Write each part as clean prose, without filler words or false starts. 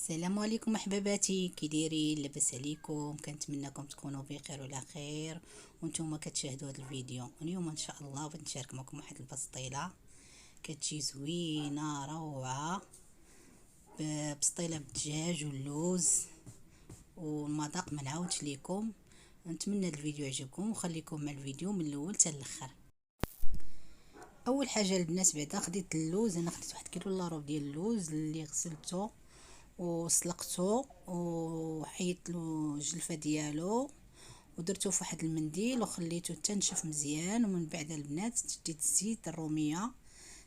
السلام عليكم احباباتي، كي دايرين؟ لاباس عليكم؟ كنتمنىكم تكونوا بخير وعلى خير وانتم كتشاهدوا هذا الفيديو. اليوم ان شاء الله بغيت نشارك معكم واحد البسطيله كتجي زوينه روعه، بسطيله بالدجاج واللوز والمذاق ما نعاودش ليكم. نتمنى الفيديو يعجبكم وخليكم مع الفيديو من الاول حتى الاخر. اول حاجه البنات، بعدا خديت اللوز. انا خديت 1 كيلو الا ربع ديال اللوز اللي غسلته وسلقته وحيدت له الجلفه ديالو ودرته في واحد المنديل وخليته تنشف مزيان. ومن بعد البنات شديت الزيت الروميه،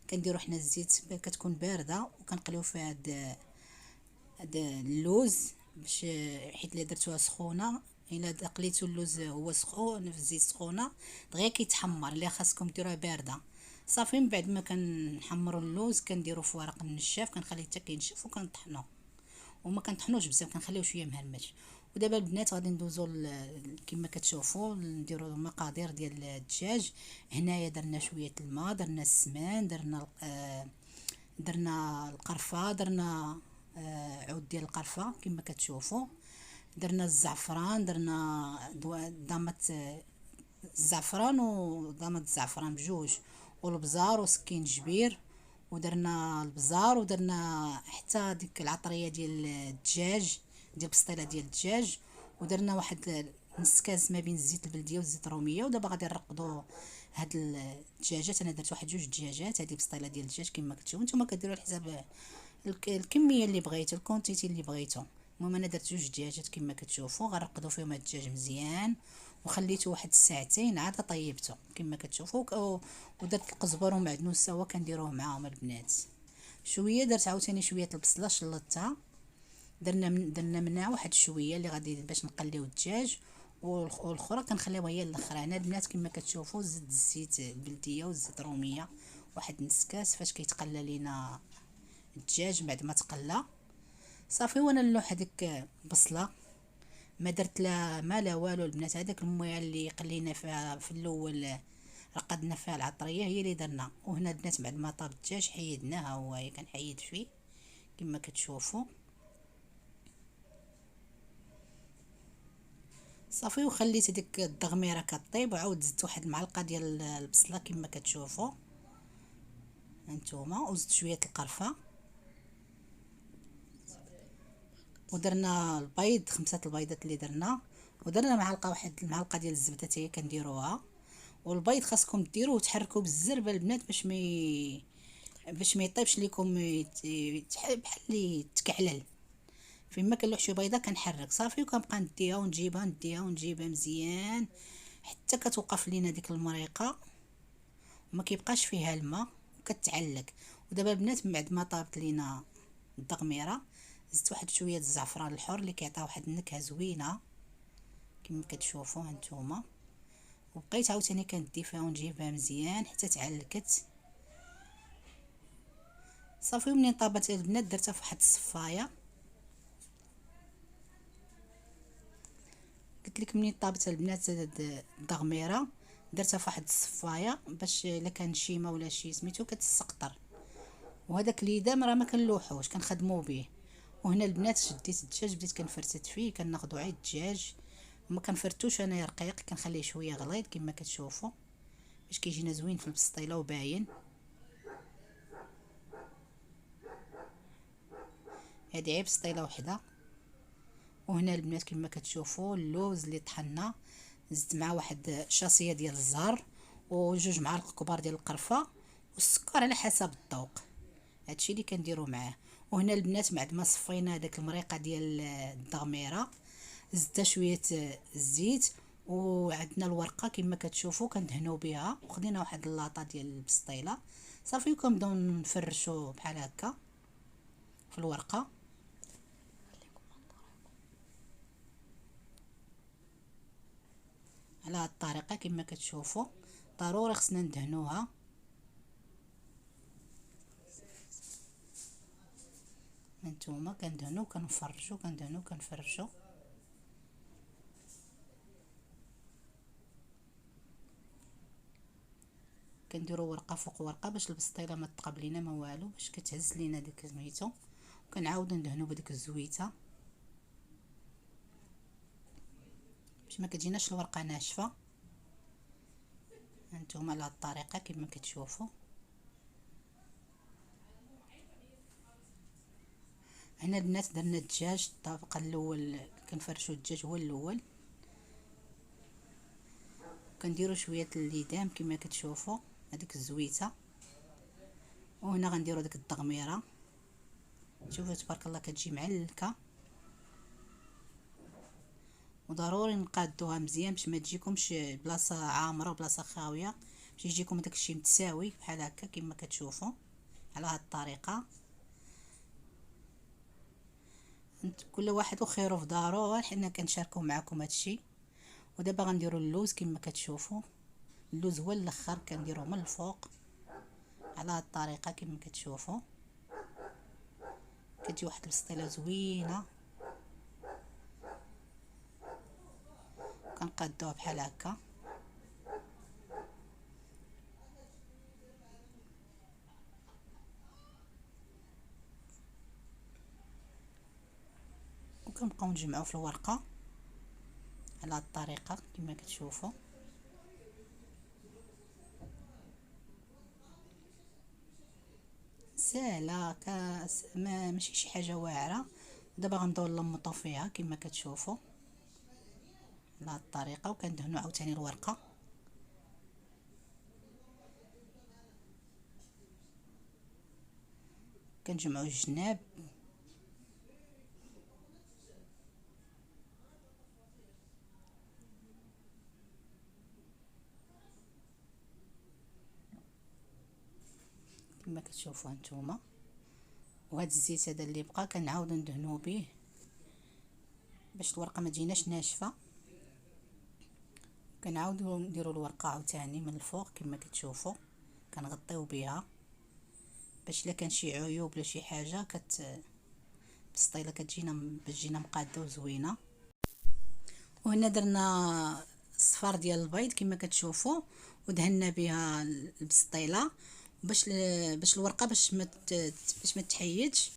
كنديروا حنا الزيت كتكون بارده وكنقليو فيها هاد اللوز باش حيت الا درتوها سخونه، الا قليتو اللوز هو سخون في الزيت سخونه دغيا كيتحمر. اللي خاصكم ديروها بارده صافي. من بعد ما كنحمروا اللوز كنديروا في ورق النشاف، كنخليه حتى كينشف وكنطحنوه، وما كنطحنوش بزاف، كنخليوه شويه مهرمش. ودابا البنات غادي ندوزو كما كتشوفوا نديروا المقادير ديال الدجاج. هنايا درنا شويه الماء، درنا السمان، درنا القرفه، درنا عود ديال القرفه كما كتشوفوا، درنا الزعفران، درنا ضامه الزعفران وضامه الزعفران بجوج، والبزار وسكينجبير، ودرنا البزار ودرنا حتى ديك العطريه ديال الدجاج، ديال البسطيله ديال الدجاج. ودرنا واحد نص كاس ما بين الزيت البلديه والزيت الروميه. ودابا غادي نرقدوا هاد الدجاجات. انا درت واحد 2 دجاجات. هذه بسطيله ديال الدجاج كما كتشوفوا. نتوما كديروا على حساب الكميه اللي بغيتو، الكونتيتي اللي بغيتو. المهم انا درت 2 دجاجات كما كتشوفوا. غنرقدوا فيهم هاد الدجاج مزيان وخليته واحد الساعتين عاد طيبته كما كتشوفوا. ودرت القزبر ومعدنوس هو كنديروه معاهم البنات. شويه درت عاوتاني شويه البصله شلطتها، درنا منها واحد شويه اللي غادي باش نقليو الدجاج، والاخرى كنخليوها هي الاخرى. انا البنات كما كتشوفوا زدت الزيت البلديه والزيت الروميه واحد نص كاس فاش كيتقلى لينا الدجاج. بعد ما تقلى صافي وانا نلوح هذيك البصله، ما درت لا ما لا والو البنات. هذاك المويه اللي قلينا فيها في الاول رقدنا فيها العطريه هي اللي درنا. وهنا البنات بعد ما طاب الدجاج حيدناها، هو كنحيد فيه كما كتشوفوا صافي. وخليت ديك الدغميره كطيب وعاود زدت واحد المعلقه ديال البصله كما كتشوفوا هانتوما، وزدت شويه القرفه، ودرنا البيض 5 البيضات اللي درنا، ودرنا معلقه واحد المعلقه ديال الزبده حتى هي كنديروها. والبيض خاصكم ديروه وتحركوه بالزربه البنات باش ما يطيبش لكم بحال اللي يتكعلل. فيما كنلوح شي بيضه كنحرك صافي، وكنبقى نديها ونجيبها مزيان حتى كتوقف لينا ديك المريقه وما كيبقاش فيها الماء وكتعلق. ودابا البنات من بعد ما طابت لينا الدغميره زدت واحد شويه الزعفران الحر اللي كيعطي واحد النكهه زوينه كما كتشوفوا هانتوما. وبقيت عاوتاني كندي فيها ونجيبها مزيان حتى تعلقت صافي. ومنين طابت البنات درتها في واحد الصفايه. قلت لك منين طابت البنات الدغميره درتها في واحد الصفايه باش الا كان شيمه ولا شي سميتو كتسقطر. وهذاك اليدام راه ما كنلوحوش كنخدموا به. وهنا البنات شديت الدجاج بديت كنفرتت فيه، كناخذوا عيد الدجاج وما كنفرتوش انا رقيق، كنخليه شويه غليظ كما كتشوفوا باش كيجينا زوين في البسطيله وباين. هذه عيب بسطيله وحده. وهنا البنات كما كتشوفوا اللوز اللي طحنا زدت معاه واحد شاصيه ديال الزهر وجوج معالق كبار ديال القرفه والسكر على حسب الذوق. هادشي اللي كنديروا معاه. وهنا البنات بعد ما صفينا داك المريقه ديال الدغميره زدت شويه الزيت، وعندنا الورقه كما كتشوفوا كندهنوا بها، وخدينا واحد اللاطه ديال البسطيله صافي وكنبداو نفرشوا بحال هكا في الورقه على هاد الطريقه كما كتشوفوا. ضروري خصنا ندهنوها. هانتوما كندهنوا كنفرشوا كندهنوا كنفرشوا. كنديروا ورقه فوق ورقه باش البسطيله ما تقابلينا ما والو، باش كتهز لينا ديك سميتو. كنعاودو ندهنو بديك الزويته باش ما كتجيناش الورقه ناشفه. هانتوما على هاد الطريقه كما كتشوفوا. هنا البنات درنا الدجاج الطبق الاول، كنفرشوا الدجاج هو الاول، كنديروا شويه الليدام كما كتشوفوا هذيك الزويته، وهنا غنديروا ديك الضغميره. شوفوا تبارك الله كتجي معلكه، وضروري نقادوها مزيان باش ما تجيكمش بلاصه عامره وبلاصه خاويه، باش يجيكم داكشي متساوي بحال هكا كما كتشوفوا على هاد الطريقه. كل واحد وخيرو في دارو، حنا كنشاركوا معكم هادشي. ودابا غنديروا اللوز كما كتشوفوا. اللوز هو الاخر كنديروه من الفوق على هاد الطريقه كما كتشوفوا. كتجي واحد البسطيله زوينه، كنقادوها بحال هكا. وكنبقاو نجمعوا في الورقه على هاد الطريقه كما كتشوفوا. سهله ماشي شي حاجه واعره. دابا غنبداو نلمطوا فيها كما كتشوفوا على هاد الطريقه، وكندهنوا عاوتاني الورقه. كنجمعوا الجناب كما كتشوفوا هانتوما. وهذا الزيت هذا اللي بقى كنعاودو ندهنوه به باش الورقه ما تجيناش ناشفه. كنعاودو نديروا الورقه عاوتاني من الفوق كما كتشوفوا، كنغطيو بها باش الا كان شي عيوب ولا شي حاجه البسطيله كتجينا باش تجينا مقاده وزوينه. وهنا درنا الصفار ديال البيض كما كتشوفوا، ودهنا بها البسطيله باش الورقه باش ما تحيدش.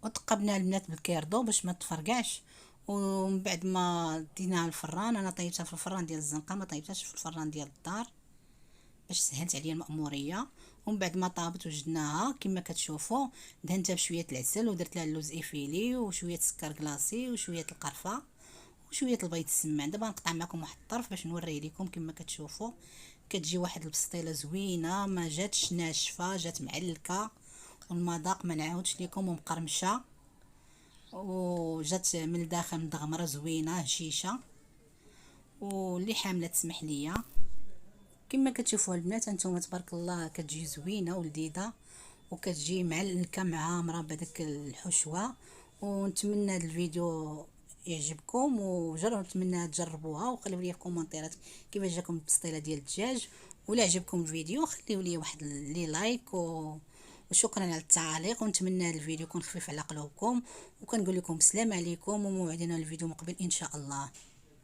وتقبنا البنات بالكيردو باش ما تفرقعش. ومن بعد ما ديناها الفران، انا طيبتها في الفران ديال الزنقه، ما طيبتهاش في الفران ديال الدار باش سهلت عليا المأموريه. ومن بعد ما طابت وجدناها كما كتشوفوا، دهنتها بشويه العسل ودرت لها اللوز ايفيلي وشويه سكر كلاصي وشويه القرفه وشويه البيض السمان. دابا نقطع معكم واحد الطرف باش نوريه لكم كما كتشوفوا. كتجي واحد البسطيله زوينه، ما جاتش ناشفه، جات معلكه، والمذاق ما نعاودش لكم، ومقرمشه، وجات من الداخل مدغمره زوينه هشيشه. واللي حامله تسمح ليا كما كتشوفوا البنات انتم تبارك الله كتجي زوينه ولذيذه، وكتجي معلكه معامره بداك الحشوه. ونتمنى هذا الفيديو يعجبكم، نتمنى تجربوها، وخليو لي في كومونتيرات كيفاش جاكم البسطيله ديال الدجاج. ولا عجبكم الفيديو خليو لي واحد لي لايك وشكرا على التعاليق. ونتمنى هذا الفيديو يكون خفيف على قلوبكم، وكنقول لكم السلام عليكم، وموعدنا الفيديو مقبل ان شاء الله.